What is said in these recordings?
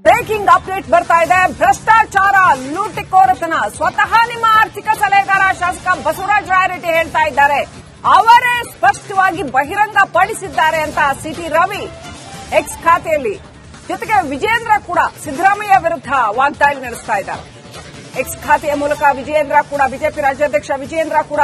Breaking update ಬರ್ತಾ ಇದೆ. ಭ್ರಷ್ಟಾಚಾರ, ಲೂಟಿಕೋರತನ ಸ್ವತಃ ನಿಮ್ಮ ಆರ್ಥಿಕ ಸಲಹೆಗಾರ ಶಾಸಕ ಬಸವರಾಜ ರಾಯರೆಡ್ಡಿ ಹೇಳ್ತಾ ಇದ್ದಾರೆ. ಅವರೇ ಸ್ಪಷ್ಟವಾಗಿ ಬಹಿರಂಗ ಪಡಿಸಿದ್ದಾರೆ ಅಂತ ಸಿಟಿ ರವಿ ಎಕ್ಸ್ ಖಾತೆಯಲ್ಲಿ. ಜೊತೆಗೆ ವಿಜೇಂದ್ರ ಕೂಡ ಸಿದ್ದರಾಮಯ್ಯ ವಿರುದ್ಧ ವಾಗ್ದಾಳಿ ನಡೆಸ್ತಾ ಇದ್ದಾರೆ. ಎಕ್ಸ್ ಖಾತೆಯ ಮೂಲಕ ವಿಜೇಂದ್ರ ಕೂಡ, ಬಿಜೆಪಿ ರಾಜ್ಯಾಧ್ಯಕ್ಷ ವಿಜೇಂದ್ರ ಕೂಡ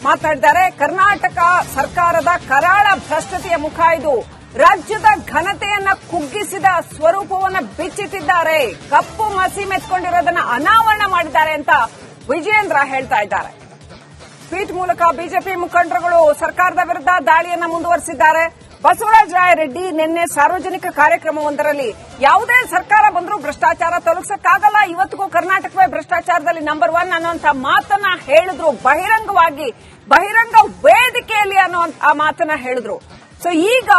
ಮಾತನಾಡಿದ್ದಾರೆ. ಕರ್ನಾಟಕ ಸರ್ಕಾರದ ಕರಾಳ ಭ್ರಷ್ಟತೆಯ ಮುಖ ಇದು. ರಾಜ್ಯದ ಘನತೆಯನ್ನ ಕುಗ್ಗಿಸಿದ ಸ್ವರೂಪವನ್ನು ಬಿಚ್ಚಿಟ್ಟಿದ್ದಾರೆ. ಕಪ್ಪು ಮಸಿ ಮೆತ್ಕೊಂಡಿರೋದನ್ನ ಅನಾವರಣ ಮಾಡಿದ್ದಾರೆ ಅಂತ ವಿಜೇಂದ್ರ ಹೇಳ್ತಾ ಇದ್ದಾರೆ. ಟ್ವೀಟ್ ಮೂಲಕ ಬಿಜೆಪಿ ಮುಖಂಡರುಗಳು ಸರ್ಕಾರದ ವಿರುದ್ಧ ದಾಳಿಯನ್ನ ಮುಂದುವರೆಸಿದ್ದಾರೆ. ಬಸವರಾಜ ರಾಯರೆಡ್ಡಿ ನಿನ್ನೆ ಸಾರ್ವಜನಿಕ ಕಾರ್ಯಕ್ರಮವೊಂದರಲ್ಲಿ ಯಾವುದೇ ಸರ್ಕಾರ ಬಂದರೂ ಭ್ರಷ್ಟಾಚಾರ ತೊಲಗಿಸಕ್ಕಾಗಲ್ಲ, ಇವತ್ತಿಗೂ ಕರ್ನಾಟಕವೇ ಭ್ರಷ್ಟಾಚಾರದಲ್ಲಿ ನಂಬರ್ 1 ಅನ್ನುವಂಥ ಮಾತನ್ನ ಹೇಳಿದ್ರು. ಬಹಿರಂಗ ವೇದಿಕೆಯಲ್ಲಿ ಅನ್ನುವಂಥ ಮಾತನ್ನ ಹೇಳಿದ್ರು. ಸೊ ಈಗ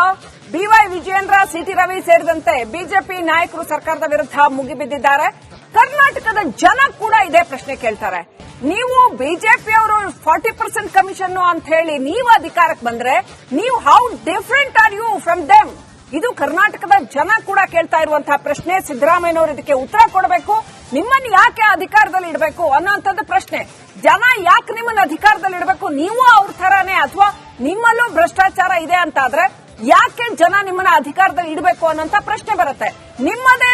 ಬಿವೈ ವಿಜೇಂದ್ರ, ಸಿಟಿ ರವಿ ಸೇರಿದಂತೆ ಬಿಜೆಪಿ ನಾಯಕರು ಸರ್ಕಾರದ ವಿರುದ್ಧ ಮುಗಿಬಿದ್ದಿದ್ದಾರೆ. ಕರ್ನಾಟಕದ ಜನ ಕೂಡ ಇದೇ ಪ್ರಶ್ನೆ ಕೇಳ್ತಾರೆ. ನೀವು ಬಿಜೆಪಿಯವರು 40% ಕಮಿಷನ್ ಅಂತ ಹೇಳಿ ನೀವು ಅಧಿಕಾರಕ್ಕೆ ಬಂದ್ರೆ ನೀವು how different are you from them? ಇದು ಕರ್ನಾಟಕದ ಜನ ಕೂಡ ಕೇಳ್ತಾ ಇರುವಂತಹ ಪ್ರಶ್ನೆ. ಸಿದ್ದರಾಮಯ್ಯನವರು ಇದಕ್ಕೆ ಉತ್ತರ ಕೊಡಬೇಕು. ನಿಮ್ಮನ್ನು ಯಾಕೆ ಅಧಿಕಾರದಲ್ಲಿ ಇಡಬೇಕು ಅನ್ನೋಂಥದ್ದು ಪ್ರಶ್ನೆ. ಜನ ಯಾಕೆ ನಿಮ್ಮನ್ನು ಅಧಿಕಾರದಲ್ಲಿ ಇಡಬೇಕು? ನೀವು ಅವ್ರ ತರಾನೇ ಅಥವಾ ನಿಮ್ಮಲ್ಲೂ ಭ್ರಷ್ಟಾಚಾರ ಇದೆ ಅಂತಾದ್ರೆ ಯಾಕೆ ಜನ ನಿಮ್ಮನ್ನ ಅಧಿಕಾರದಲ್ಲಿ ಇಡಬೇಕು ಅನ್ನೋಂಥ ಪ್ರಶ್ನೆ ಬರುತ್ತೆ. ನಿಮ್ಮದೇ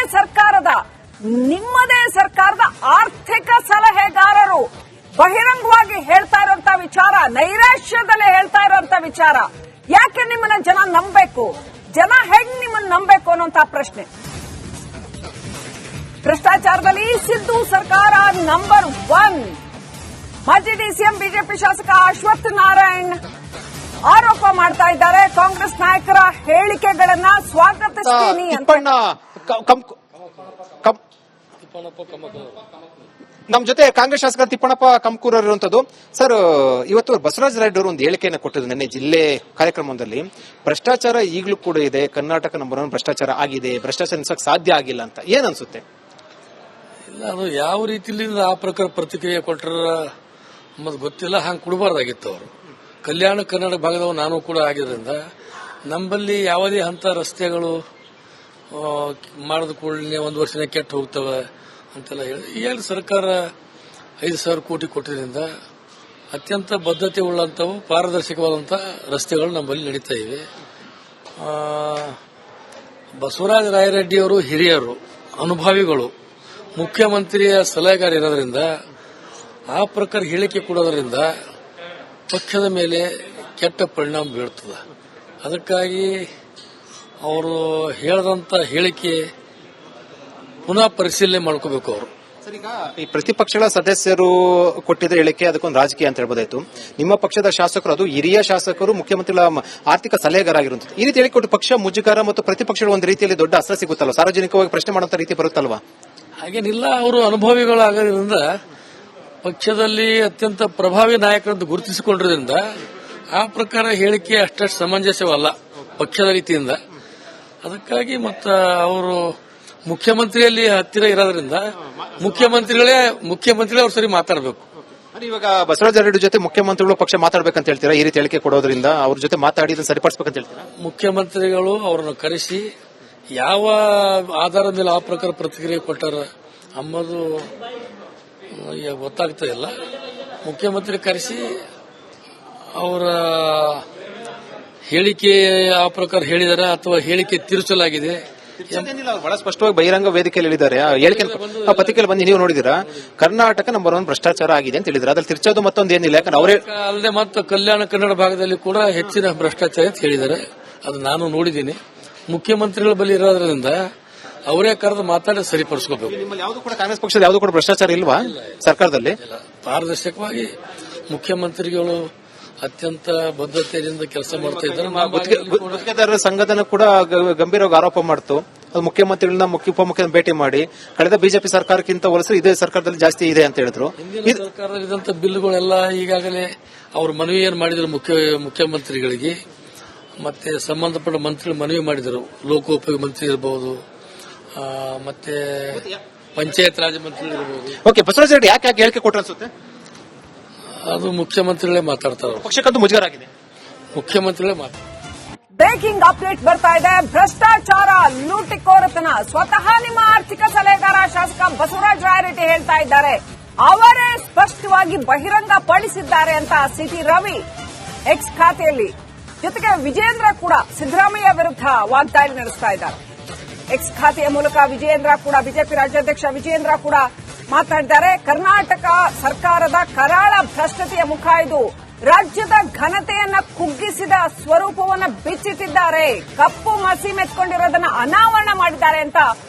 ಸರ್ಕಾರದ ಆರ್ಥಿಕ ಸಲಹೆಗಾರರು ಬಹಿರಂಗವಾಗಿ ಹೇಳ್ತಾ ಇರುವಂತ ವಿಚಾರ, ನೈರಾಶ್ಯದಲ್ಲೇ ಹೇಳ್ತಾ ಇರುವಂತ ವಿಚಾರ, ಯಾಕೆ ನಿಮ್ಮನ್ನ ಜನ ನಂಬಬೇಕು? ಜನ ಹೆಂಗ್ ನಿಮ್ಮನ್ನ ನಂಬಬೇಕು ಅನ್ನೋಂಥ ಪ್ರಶ್ನೆ. ಭ್ರಷ್ಟಾಚಾರದಲ್ಲಿ ಸಿದ್ದು ಸರ್ಕಾರ ನಂಬರ್ 1. ಮಾಜಿ ಡಿಸಿಎಂ ಬಿಜೆಪಿ ಶಾಸಕ ಅಶ್ವಥ್ ನಾರಾಯಣ್ ಆರೋಪ ಮಾಡ್ತಾ ಇದ್ದಾರೆ. ಕಾಂಗ್ರೆಸ್ ನಾಯಕರ ಹೇಳಿಕೆಗಳನ್ನ ಸ್ವಾಗತಿಸ್ತೀನಿ ಅಂತ. ನಮ್ಮ ಜೊತೆ ಕಾಂಗ್ರೆಸ್ ಶಾಸಕ ತಿಪ್ಪಣ್ಣಪ್ಪ ಕಂಕೂರ್ ಇರುವಂತದ್ದು. ಸರ್, ಇವತ್ತು ಬಸವರಾಜ ರಾಯರೆಡ್ಡಿ ಅವರು ಒಂದು ಹೇಳಿಕೆಯನ್ನು ಕೊಟ್ಟಿದ್ರು ನಿನ್ನೆ ಜಿಲ್ಲೆ ಕಾರ್ಯಕ್ರಮದಲ್ಲಿ. ಭ್ರಷ್ಟಾಚಾರ ಈಗಲೂ ಕೂಡ ಇದೆ, ಕರ್ನಾಟಕ ನಂಬರ್ 1 ಭ್ರಷ್ಟಾಚಾರ ಆಗಿದೆ, ಭ್ರಷ್ಟಾಚಾರ ನಿಲ್ಸಕ್ಕೆ ಸಾಧ್ಯ ಆಗಿಲ್ಲ ಅಂತ ಏನ್ ಅನ್ಸುತ್ತೆ? ಇಲ್ಲ, ಅದು ಯಾವ ರೀತಿಯಲ್ಲಿ ಆ ಪ್ರಕಾರ ಪ್ರತಿಕ್ರಿಯೆ ಕೊಟ್ಟರ ನಮ್ಮದು ಗೊತ್ತಿಲ್ಲ. ಹಂಗೆ ಕೊಡಬಾರ್ದಾಗಿತ್ತು ಅವರು. ಕಲ್ಯಾಣ ಕರ್ನಾಟಕ ಭಾಗದವ ನಾನು ಕೂಡ ಆಗಿದ್ರಿಂದ ನಮ್ಮಲ್ಲಿ ಯಾವುದೇ ಹಂತ ರಸ್ತೆಗಳು ಮಾಡಿದ ಕೂಡಲೇ 1 ವರ್ಷನೇ ಕೆಟ್ಟು ಹೋಗ್ತವೆ ಅಂತೆಲ್ಲ ಹೇಳಿ ಈಗ ಸರ್ಕಾರ 5,000 ಕೋಟಿ ಕೊಟ್ಟಿದ್ದರಿಂದ ಅತ್ಯಂತ ಬದ್ಧತೆ ಉಳ್ಳಂಥವು ಪಾರದರ್ಶಕವಾದಂಥ ರಸ್ತೆಗಳು ನಮ್ಮಲ್ಲಿ ನಡೀತಾ ಇವೆ. ಬಸವರಾಜ ರಾಯರೆಡ್ಡಿಯವರು ಹಿರಿಯರು, ಅನುಭವಿಗಳು, ಮುಖ್ಯಮಂತ್ರಿಯ ಸಲಹೆಗಾರ ಇರೋದ್ರಿಂದ ಆ ಪ್ರಕಾರ ಹೇಳಿಕೆ ಕೊಡೋದ್ರಿಂದ ಪಕ್ಷದ ಮೇಲೆ ಕೆಟ್ಟ ಪರಿಣಾಮ ಬೀಳ್ತದೆ. ಅದಕ್ಕಾಗಿ ಅವರು ಹೇಳದಂತ ಹೇಳಿಕೆ ಪುನಃ ಪರಿಶೀಲನೆ ಮಾಡ್ಕೋಬೇಕು ಅವರು. ಸರ್, ಈಗ ಈ ಪ್ರತಿಪಕ್ಷಗಳ ಸದಸ್ಯರು ಕೊಟ್ಟಿದ್ದ ಹೇಳಿಕೆ ಅದಕ್ಕೊಂದು ರಾಜಕೀಯ ಅಂತ ಹೇಳ್ಬೋದಾಯ್ತು. ನಿಮ್ಮ ಪಕ್ಷದ ಶಾಸಕರು, ಅದು ಹಿರಿಯ ಶಾಸಕರು, ಮುಖ್ಯಮಂತ್ರಿಗಳ ಆರ್ಥಿಕ ಸಲಹೆಗಾರಾಗಿರುವಂಥದ್ದು, ಈ ರೀತಿ ಹೇಳಿಕೊಟ್ಟು ಪಕ್ಷ ಮುಜುಗರ ಮತ್ತು ಪ್ರತಿಪಕ್ಷಗಳ ಒಂದು ರೀತಿಯಲ್ಲಿ ದೊಡ್ಡ ಅಸ್ತ್ರ ಸಿಗುತ್ತಲ್ಲ, ಸಾರ್ವಜನಿಕವಾಗಿ ಪ್ರಶ್ನೆ ಮಾಡುವಂತ ರೀತಿ ಬರುತ್ತಲ್ವಾ? ಹಾಗೇನಿಲ್ಲ, ಅವರು ಅನುಭವಿಗಳಾಗೋದ್ರಿಂದ ಪಕ್ಷದಲ್ಲಿ ಅತ್ಯಂತ ಪ್ರಭಾವಿ ನಾಯಕರಂತ ಗುರುತಿಸಿಕೊಂಡಿರೋದ್ರಿಂದ ಆ ಪ್ರಕಾರ ಹೇಳಿಕೆ ಅಷ್ಟಷ್ಟು ಸಮಂಜಸವಲ್ಲ ಪಕ್ಷದ ರೀತಿಯಿಂದ. ಅದಕ್ಕಾಗಿ ಮತ್ತು ಅವರು ಮುಖ್ಯಮಂತ್ರಿಯಲ್ಲಿ ಹತ್ತಿರ ಇರೋದ್ರಿಂದ ಮುಖ್ಯಮಂತ್ರಿಗಳೇ ಅವ್ರ ಸರಿ ಮಾತಾಡಬೇಕು. ಇವಾಗ ಬಸವರಾಜ ರೆಡ್ಡಿ ಜೊತೆ ಮುಖ್ಯಮಂತ್ರಿಗಳು ಪಕ್ಷ ಮಾತಾಡಬೇಕಂತ ಹೇಳ್ತೀರಾ? ಈ ರೀತಿ ಹೇಳಿಕೆ ಕೊಡೋದ್ರಿಂದ ಅವ್ರ ಜೊತೆ ಮಾತಾಡಿ ಸರಿಪಡಿಸಬೇಕಂತ ಹೇಳ್ತೀರಾ? ಮುಖ್ಯಮಂತ್ರಿಗಳು ಅವರನ್ನು ಕರೆಸಿ ಯಾವ ಆಧಾರದ ಮೇಲೆ ಆ ಪ್ರಕಾರ ಪ್ರತಿಕ್ರಿಯೆ ಕೊಟ್ಟಾರ ಅಂಬುದು ಗೊತ್ತಾಗ್ತಾ ಇಲ್ಲ. ಮುಖ್ಯಮಂತ್ರಿ ಕರೆಸಿ ಅವರ ಹೇಳಿಕೆ ಆ ಪ್ರಕಾರ ಹೇಳಿದಾರ ಅಥವಾ ಹೇಳಿಕೆ ತಿರುಚಲಾಗಿದೆ ಬಹಳ ಸ್ಪಷ್ಟವಾಗಿ ಬಹಿರಂಗ ವೇದಿಕೆಯಲ್ಲಿ ಹೇಳಿದ್ದಾರೆ. ಹೇಳಿಕೆ ಪತ್ರಿಕೆಯಲ್ಲಿ ಬಂದು ನೀವು ನೋಡಿದಿರಾ, ಕರ್ನಾಟಕ ನಂಬರ್ 1 ಭ್ರಷ್ಟಾಚಾರ ಆಗಿದೆ ಅಂತ ಹೇಳಿದ್ರೆ ಅದ್ರಲ್ಲಿ ತಿರ್ಚೋದು ಮತ್ತೊಂದು ಏನಿಲ್ಲ. ಯಾಕಂದ್ರೆ ಅವರೇ ಅಲ್ಲದೆ ಮತ್ತು ಕಲ್ಯಾಣ ಕನ್ನಡ ಭಾಗದಲ್ಲಿ ಕೂಡ ಹೆಚ್ಚಿನ ಭ್ರಷ್ಟಾಚಾರ ಅಂತ ಹೇಳಿದ್ದಾರೆ. ಅದು ನಾನು ನೋಡಿದ್ದೀನಿ. ಮುಖ್ಯಮಂತ್ರಿಗಳ ಬಳಿ ಇರೋದ್ರಿಂದ ಅವರೇ ಕರೆದು ಮಾತಾಡಿ ಸರಿಪಡಿಸ್ಕೋಬೇಕು. ಯಾವುದು ಕೂಡ ಕಾಂಗ್ರೆಸ್ ಪಕ್ಷದ ಯಾವುದು ಕೂಡ ಭ್ರಷ್ಟಾಚಾರ ಇಲ್ವಾ ಸರ್ಕಾರದಲ್ಲಿ? ಪಾರದರ್ಶಕವಾಗಿ ಮುಖ್ಯಮಂತ್ರಿಗಳು ಅತ್ಯಂತ ಬದ್ಧತೆಯಿಂದ ಕೆಲಸ ಮಾಡ್ತಾ ಇದ್ದಾರೆ. ಗುತ್ತಿಗೆದಾರರ ಸಂಘಟನೆ ಕೂಡ ಗಂಭೀರವಾಗಿ ಆರೋಪ ಮಾಡ್ತು. ಅದು ಮುಖ್ಯಮಂತ್ರಿಗಳನ್ನ ಉಪಮುಖ್ಯಮಂತ್ರಿ ಭೇಟಿ ಮಾಡಿ ಕಳೆದ ಬಿಜೆಪಿ ಸರ್ಕಾರಕ್ಕಿಂತ ಹೋಲಿಸಿದ್ರೆ ಇದೇ ಸರ್ಕಾರದಲ್ಲಿ ಜಾಸ್ತಿ ಇದೆ ಅಂತ ಹೇಳಿದ್ರು. ಸರ್ಕಾರದಲ್ಲಿದ್ದಂತ ಬಿಲ್ಗಳೆಲ್ಲ ಈಗಾಗಲೇ ಅವರು ಮನವಿಯನ್ನು ಮಾಡಿದ್ರು ಮುಖ್ಯಮಂತ್ರಿಗಳಿಗೆ, ಮತ್ತೆ ಸಂಬಂಧಪಟ್ಟ ಮಂತ್ರಿಗಳು ಮನವಿ ಮಾಡಿದರು. ಲೋಕೋಪಯೋಗಿ ಮಂತ್ರಿ ಇರಬಹುದು, ಮತ್ತೆ ಪಂಚಾಯತ್ ರಾಜ್ ಮಂತ್ರಿ ಇರಬಹುದು. ಓಕೆ, ಬಸವರಾಜ ರೆಡ್ಡಿ ಯಾಕೆ ಹೇಳಿಕೆ ಕೊಟ್ಟರು ಅನ್ಸುತ್ತೆ? ಅದು ಮುಖ್ಯಮಂತ್ರಿಗಳೇ ಮಾತಾಡ್ತಾರೆ. ಪಕ್ಷಕ್ಕಂತೂ ಮುಜುಗರ ಆಗಿದೆ. ಮುಖ್ಯಮಂತ್ರಿಗಳೇ ಮಾತಾಡ್ತಾರೆ. ಬ್ರೇಕಿಂಗ್ ಅಪ್ಡೇಟ್ ಬರ್ತಾ ಇದೆ. ಭ್ರಷ್ಟಾಚಾರ ಲೂಟಿಕೋರತನ ಸ್ವತಃ ನಿಮ್ಮ ಆರ್ಥಿಕ ಸಲಹೆಗಾರ ಶಾಸಕ ಬಸವರಾಜ ರಾಯರೆಡ್ಡಿ ಹೇಳ್ತಾ ಇದ್ದಾರೆ. ಅವರೇ ಸ್ಪಷ್ಟವಾಗಿ ಬಹಿರಂಗ ಪಡಿಸಿದ್ದಾರೆ ಅಂತ ಸಿಟಿ ರವಿ ಎಕ್ಸ್ ಖಾತೆಯಲ್ಲಿ, ಜೊತೆಗೆ ವಿಜೇಂದ್ರ ಕೂಡ ಸಿದ್ದರಾಮಯ್ಯ ವಿರುದ್ಧ ವಾಗ್ದಾಳಿ ನಡೆಸ್ತಾ ಇದ್ದಾರೆ. ಎಕ್ಸ್ ಖಾತೆಯ ಮೂಲಕ ವಿಜೇಂದ್ರ ಕೂಡ, ಬಿಜೆಪಿ ರಾಜ್ಯಾಧ್ಯಕ್ಷ ವಿಜೇಂದ್ರ ಕೂಡ ಮಾತನಾಡಿದ್ದಾರೆ. ಕರ್ನಾಟಕ ಸರ್ಕಾರದ ಕರಾಳ ಭ್ರಷ್ಟತೆಯ ಮುಖ ಇದು. ರಾಜ್ಯದ ಘನತೆಯನ್ನ ಕುಗ್ಗಿಸಿದ ಸ್ವರೂಪವನ್ನ ಬಿಚ್ಚಿಟ್ಟಿದ್ದಾರೆ. ಕಪ್ಪು ಮಸಿ ಮೆತ್ಕೊಂಡಿರೋದನ್ನ ಅನಾವರಣ ಮಾಡಿದ್ದಾರೆ ಅಂತ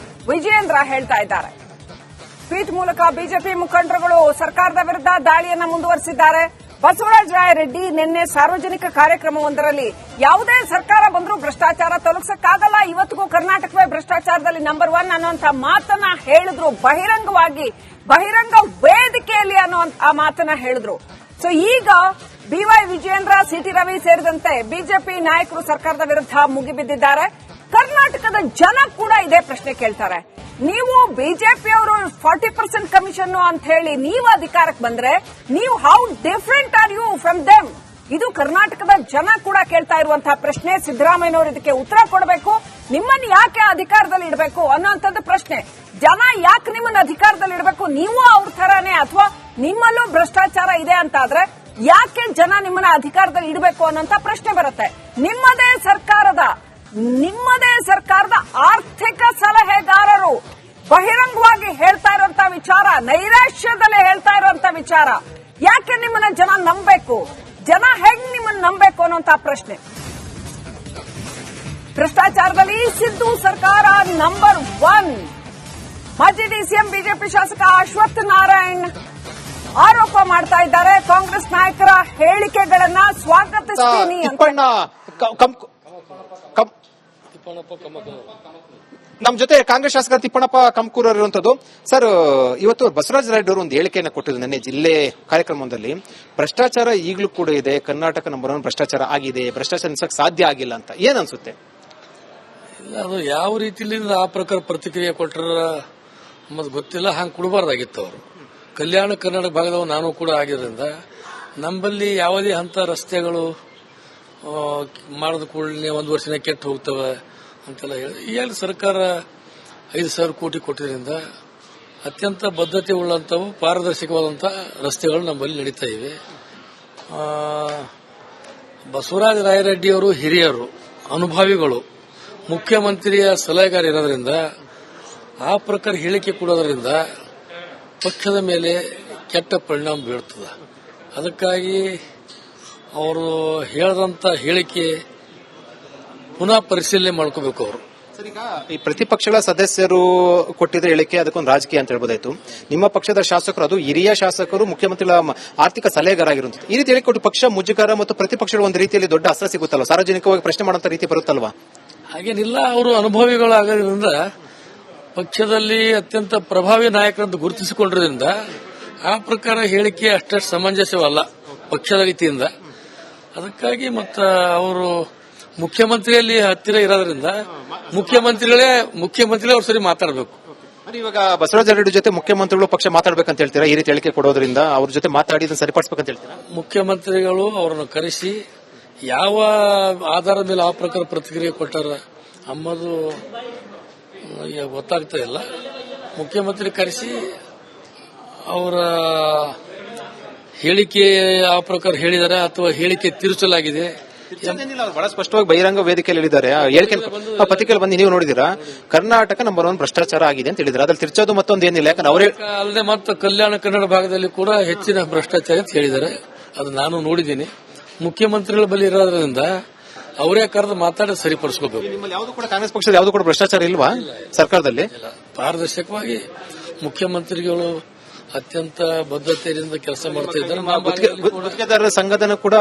ವಿಜೇಂದ್ರ ಹೇಳ್ತಾ ಇದ್ದಾರೆ. ಟ್ವೀಟ್ ಮೂಲಕ ಬಿಜೆಪಿ ಮುಖಂಡರುಗಳು ಸರ್ಕಾರದ ವಿರುದ್ಧ ದಾಳಿಯನ್ನ ಮುಂದುವರೆಸಿದ್ದಾರೆ. ಬಸವರಾಜ ರಾಯರೆಡ್ಡಿ ನಿನ್ನೆ ಸಾರ್ವಜನಿಕ ಕಾರ್ಯಕ್ರಮವೊಂದರಲ್ಲಿ ಯಾವುದೇ ಸರ್ಕಾರ ಬಂದರೂ ಭ್ರಷ್ಟಾಚಾರ ತೊಲಗಿಸಕ್ಕಾಗಲ್ಲ, ಇವತ್ತಿಗೂ ಕರ್ನಾಟಕವೇ ಭ್ರಷ್ಟಾಚಾರದಲ್ಲಿ ನಂಬರ್ 1 ಅನ್ನುವಂಥ ಮಾತನ್ನ ಹೇಳಿದ್ರು. ಬಹಿರಂಗ ವೇದಿಕೆಯಲ್ಲಿ ಆ ಮಾತನ್ನ ಹೇಳಿದ್ರು. ಸೊ ಈಗ ಬಿವೈ ವಿಜೇಂದ್ರ, ಸಿಟಿ ರವಿ ಸೇರಿದಂತೆ ಬಿಜೆಪಿ ನಾಯಕರು ಸರ್ಕಾರದ ವಿರುದ್ಧ ಮುಗಿಬಿದ್ದಿದ್ದಾರೆ. ಕರ್ನಾಟಕದ ಜನ ಕೂಡ ಇದೇ ಪ್ರಶ್ನೆ ಕೇಳ್ತಾರೆ. ನೀವು ಬಿಜೆಪಿಯವರು 40% ಕಮಿಷನ್ ಅಂತ ಹೇಳಿ ನೀವು ಅಧಿಕಾರಕ್ಕೆ ಬಂದ್ರೆ ನೀವು how different are you from them? ಇದು ಕರ್ನಾಟಕದ ಜನ ಕೂಡ ಕೇಳ್ತಾ ಇರುವಂತಹ ಪ್ರಶ್ನೆ. ಸಿದ್ದರಾಮಯ್ಯನವರು ಇದಕ್ಕೆ ಉತ್ತರ ಕೊಡಬೇಕು. ನಿಮ್ಮನ್ನು ಯಾಕೆ ಅಧಿಕಾರದಲ್ಲಿ ಇಡಬೇಕು ಅನ್ನೋಂಥದ್ದು ಪ್ರಶ್ನೆ. ಜನ ಯಾಕೆ ನಿಮ್ಮನ್ನು ಅಧಿಕಾರದಲ್ಲಿ ಇಡಬೇಕು? ನೀವು ಅವ್ರ ತರಾನೇ ಅಥವಾ ನಿಮ್ಮಲ್ಲೂ ಭ್ರಷ್ಟಾಚಾರ ಇದೆ ಅಂತಾದ್ರೆ ಯಾಕೆ ಜನ ನಿಮ್ಮನ್ನ ಅಧಿಕಾರದಲ್ಲಿ ಇಡಬೇಕು ಅನ್ನೋಂಥ ಪ್ರಶ್ನೆ ಬರುತ್ತೆ. ನಿಮ್ಮದೇ ಸರ್ಕಾರದ ಆರ್ಥಿಕ ಸಲಹೆಗಾರರು ಬಹಿರಂಗವಾಗಿ ಹೇಳ್ತಾ ಇರುವಂತ ವಿಚಾರ, ನೈರಾಶ್ಯದಲ್ಲೇ ಹೇಳ್ತಾ ಇರುವಂತ ವಿಚಾರ, ಯಾಕೆ ನಿಮ್ಮನ್ನ ಜನ ನಂಬಬೇಕು? ಜನ ಹೆಂಗ್ ನಿಮ್ಮನ್ನ ನಂಬಬೇಕು ಅನ್ನೋಂತ ಪ್ರಶ್ನೆ. ಭ್ರಷ್ಟಾಚಾರದಲ್ಲಿ ಸಿದ್ದು ಸರ್ಕಾರ ನಂಬರ್ 1. ಮಾಜಿ ಡಿಸಿಎಂ ಬಿಜೆಪಿ ಶಾಸಕ ಅಶ್ವಥ್ ನಾರಾಯಣ್ ಆರೋಪ ಮಾಡ್ತಾ ಇದ್ದಾರೆ. ಕಾಂಗ್ರೆಸ್ ನಾಯಕರ ಹೇಳಿಕೆಗಳನ್ನ ಸ್ವಾಗತಿಸ್ತೀನಿ ಅಂತ. ನಮ್ಮ ಜೊತೆ ಕಾಂಗ್ರೆಸ್ ಶಾಸಕ ತಿಪ್ಪಣ್ಣಪ್ಪ ಕಂಕೂರ್ ಇರುವಂತದ್ದು. ಸರ್, ಇವತ್ತು ಬಸವರಾಜ ರಾಯರೆಡ್ಡಿ ಅವರು ಒಂದು ಹೇಳಿಕೆಯನ್ನು ಕೊಟ್ಟಿದ್ರು ನಿನ್ನೆ ಜಿಲ್ಲೆ ಕಾರ್ಯಕ್ರಮದಲ್ಲಿ. ಭ್ರಷ್ಟಾಚಾರ ಈಗಲೂ ಕೂಡ ಇದೆ, ಕರ್ನಾಟಕ ನಂಬರ್ 1 ಭ್ರಷ್ಟಾಚಾರ ಆಗಿದೆ, ಭ್ರಷ್ಟಾಚಾರ ನಿಲ್ಸಕ್ಕೆ ಸಾಧ್ಯ ಆಗಿಲ್ಲ ಅಂತ ಏನ್ ಅನ್ಸುತ್ತೆ? ಅದು ಯಾವ ರೀತಿಯಿಂದ ಆ ಪ್ರಕಾರ ಪ್ರತಿಕ್ರಿಯೆ ಕೊಟ್ಟರ ನಮ್ಮದು ಗೊತ್ತಿಲ್ಲ. ಹಂಗೆ ಕೊಡಬಾರ್ದಾಗಿತ್ತು ಅವರು. ಕಲ್ಯಾಣ ಕರ್ನಾಟಕ ಭಾಗದವ ನಾನು ಕೂಡ ಆಗಿರೋದ್ರಿಂದ ನಮ್ಮಲ್ಲಿ ಯಾವುದೇ ಹಂತ ರಸ್ತೆಗಳು ಮಾಡಿದ ಕೂಡಲೇ 1 ವರ್ಷನೇ ಕೆಟ್ಟು ಹೋಗ್ತವೆ ಅಂತೆಲ್ಲ ಹೇಳಿ ಈಗ ಸರ್ಕಾರ 5,000 ಕೋಟಿ ಕೊಟ್ಟಿದ್ದರಿಂದ ಅತ್ಯಂತ ಬದ್ಧತೆ ಉಳ್ಳಂಥವು ಪಾರದರ್ಶಕವಾದಂಥ ರಸ್ತೆಗಳು ನಮ್ಮಲ್ಲಿ ನಡೀತಾ ಇವೆ. ಬಸವರಾಜ ರಾಯರೆಡ್ಡಿಯವರು ಹಿರಿಯರು, ಅನುಭವಿಗಳು, ಮುಖ್ಯಮಂತ್ರಿಯ ಸಲಹೆಗಾರ ಇರೋದ್ರಿಂದ ಆ ಪ್ರಕಾರ ಹೇಳಿಕೆ ಕೊಡೋದ್ರಿಂದ ಪಕ್ಷದ ಮೇಲೆ ಕೆಟ್ಟ ಪರಿಣಾಮ ಬೀಳ್ತದೆ. ಅದಕ್ಕಾಗಿ ಅವರು ಹೇಳದಂತ ಹೇಳಿಕೆ ಪುನಃ ಪರಿಶೀಲನೆ ಮಾಡ್ಕೋಬೇಕು ಅವರು. ಸರ್, ಈಗ ಈ ಪ್ರತಿಪಕ್ಷಗಳ ಸದಸ್ಯರು ಕೊಟ್ಟಿದ್ದ ಹೇಳಿಕೆ ಅದಕ್ಕೊಂದು ರಾಜಕೀಯ ಅಂತ ಹೇಳ್ಬೋದಾಯ್ತು. ನಿಮ್ಮ ಪಕ್ಷದ ಶಾಸಕರು, ಅದು ಹಿರಿಯ ಶಾಸಕರು, ಮುಖ್ಯಮಂತ್ರಿಗಳ ಆರ್ಥಿಕ ಸಲಹೆಗಾರ ಆಗಿರುವಂತದ್ದು. ಈ ರೀತಿ ಹೇಳಿಕೊಟ್ಟು ಪಕ್ಷ ಮುಜುಗರ ಮತ್ತು ಪ್ರತಿಪಕ್ಷಗಳು ಒಂದು ರೀತಿಯಲ್ಲಿ ದೊಡ್ಡ ಅಸ್ತ್ರ ಸಿಗುತ್ತಲ್ವ, ಸಾರ್ವಜನಿಕವಾಗಿ ಪ್ರಶ್ನೆ ಮಾಡುವಂತ ರೀತಿ ಬರುತ್ತಲ್ವಾ? ಹಾಗೇನಿಲ್ಲ. ಅವರು ಅನುಭವಿಗಳಾಗೋದ್ರಿಂದ ಪಕ್ಷದಲ್ಲಿ ಅತ್ಯಂತ ಪ್ರಭಾವಿ ನಾಯಕರಂತ ಗುರುತಿಸಿಕೊಂಡಿರೋದ್ರಿಂದ ಆ ಪ್ರಕಾರ ಹೇಳಿಕೆ ಅಷ್ಟೇ ಸಮಂಜಸವಲ್ಲ ಪಕ್ಷದ ರೀತಿಯಿಂದ. ಅದಕ್ಕಾಗಿ ಮತ್ತ ಅವರು ಮುಖ್ಯಮಂತ್ರಿಯಲ್ಲಿ ಹತ್ತಿರ ಇರೋದ್ರಿಂದ ಮುಖ್ಯಮಂತ್ರಿಗಳೇ ಅವ್ರ ಸರಿ ಮಾತಾಡಬೇಕು. ಇವಾಗ ಬಸವರಾಜ ರೆಡ್ಡಿ ಜೊತೆ ಮುಖ್ಯಮಂತ್ರಿಗಳು ಪಕ್ಷ ಮಾತಾಡಬೇಕಂತ ಹೇಳ್ತೀರಾ? ಈ ರೀತಿ ಹೇಳಿಕೆ ಕೊಡೋದ್ರಿಂದ ಅವ್ರ ಜೊತೆ ಮಾತಾಡಿ ಇದನ್ನು ಸರಿಪಡಿಸಬೇಕಂತ ಹೇಳ್ತೀರಾ? ಮುಖ್ಯಮಂತ್ರಿಗಳು ಅವರನ್ನು ಕರೆಸಿ ಯಾವ ಆಧಾರದ ಮೇಲೆ ಆ ಪ್ರಕಾರ ಪ್ರತಿಕ್ರಿಯೆ ಕೊಟ್ಟಾರ ಅನ್ನೋದು ಗೊತ್ತಾಗ್ತಾ ಇಲ್ಲ. ಮುಖ್ಯಮಂತ್ರಿ ಕರೆಸಿ ಅವರ ಹೇಳಿಕೆ ಆ ಪ್ರಕಾರ ಹೇಳಿದ್ದಾರೆ ಅಥವಾ ಹೇಳಿಕೆ ತಿರುಚಲಾಗಿದೆ ಬಹಳ ಸ್ಪಷ್ಟವಾಗಿ ಬಹಿರಂಗ ವೇದಿಕೆಯಲ್ಲಿ ಹೇಳಿದ್ದಾರೆ. ಹೇಳಿಕೆ ಪತ್ರಿಕೆಯಲ್ಲಿ ಬಂದು ನೀವು ನೋಡಿದಿರಾ, ಕರ್ನಾಟಕ ನಂಬರ್ 1 ಭ್ರಷ್ಟಾಚಾರ ಆಗಿದೆ ಅಂತ ಹೇಳಿದ್ದಾರೆ. ಅದ್ರಲ್ಲಿ ತಿರ್ಚೋದು ಮತ್ತೊಂದು ಏನಿಲ್ಲ, ಯಾಕಂದ್ರೆ ಅವರೇ ಅಲ್ಲದೆ ಮತ್ತು ಕಲ್ಯಾಣ ಕನ್ನಡ ಭಾಗದಲ್ಲಿ ಕೂಡ ಹೆಚ್ಚಿನ ಭ್ರಷ್ಟಾಚಾರ ಅಂತ ಹೇಳಿದ್ದಾರೆ. ಅದು ನಾನು ನೋಡಿದ್ದೀನಿ. ಮುಖ್ಯಮಂತ್ರಿಗಳ ಬಳಿ ಇರೋದ್ರಿಂದ ಅವರೇ ಕರೆದು ಮಾತಾಡಿ ಸರಿಪಡಿಸ್ಕೋಬೇಕು. ನಿಮ್ಮಲ್ಲಿ ಯಾವುದು ಕೂಡ ಕಾಂಗ್ರೆಸ್ ಪಕ್ಷದ ಯಾವುದು ಕೂಡ ಭ್ರಷ್ಟಾಚಾರ ಇಲ್ವಾ ಸರ್ಕಾರದಲ್ಲಿ? ಪಾರದರ್ಶಕವಾಗಿ ಮುಖ್ಯಮಂತ್ರಿಗಳು ಅತ್ಯಂತ ಬದ್ಧತೆಯಿಂದ ಕೆಲಸ ಮಾಡ್ತಾ ಇದ್ದಾರೆ. ಗುತ್ತಿಗೆದಾರರ ಸಂಘಟನೆ ಕೂಡ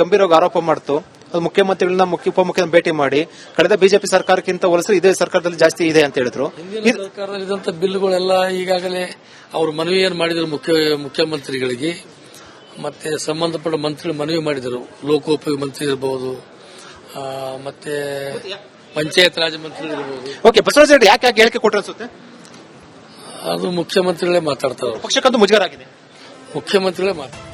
ಗಂಭೀರವಾಗಿ ಆರೋಪ ಮಾಡ್ತು. ಅದು ಮುಖ್ಯಮಂತ್ರಿಗಳನ್ನ ಉಪಮುಖ್ಯಮಂತ್ರಿ ಭೇಟಿ ಮಾಡಿ ಕಳೆದ ಬಿಜೆಪಿ ಸರ್ಕಾರಕ್ಕಿಂತ ಹೋಲಿಸಿದ್ರೆ ಇದೇ ಸರ್ಕಾರದಲ್ಲಿ ಜಾಸ್ತಿ ಇದೆ ಅಂತ ಹೇಳಿದ್ರು. ಸರ್ಕಾರದಲ್ಲಿ ಇದ್ದಂತ ಬಿಲ್ಗಳೆಲ್ಲ ಈಗಾಗಲೇ ಅವರು ಮನವಿಯನ್ನು ಮಾಡಿದ್ರು ಮುಖ್ಯಮಂತ್ರಿಗಳಿಗೆ, ಮತ್ತೆ ಸಂಬಂಧಪಟ್ಟ ಮಂತ್ರಿಗಳು ಮನವಿ ಮಾಡಿದರು. ಲೋಕೋಪಯೋಗಿ ಮಂತ್ರಿ ಇರಬಹುದು, ಮತ್ತೆ ಪಂಚಾಯತ್ ರಾಜ್ ಮಂತ್ರಿ ಇರಬಹುದು. ಓಕೆ, ಬಸವರಾಜ ರೆಡ್ಡಿ ಯಾಕೆ ಹೇಳಿಕೆ ಕೊಟ್ಟರು ಅನ್ಸುತ್ತೆ? ಅದು ಮುಖ್ಯಮಂತ್ರಿಗಳೇ ಮಾತಾಡ್ತಾರೆ. ಪಕ್ಷಕ್ಕಂತೂ ಮುಜುಗರ ಆಗಿದೆ. ಮುಖ್ಯಮಂತ್ರಿಗಳೇ ಮಾತಾಡ್ತಾರೆ.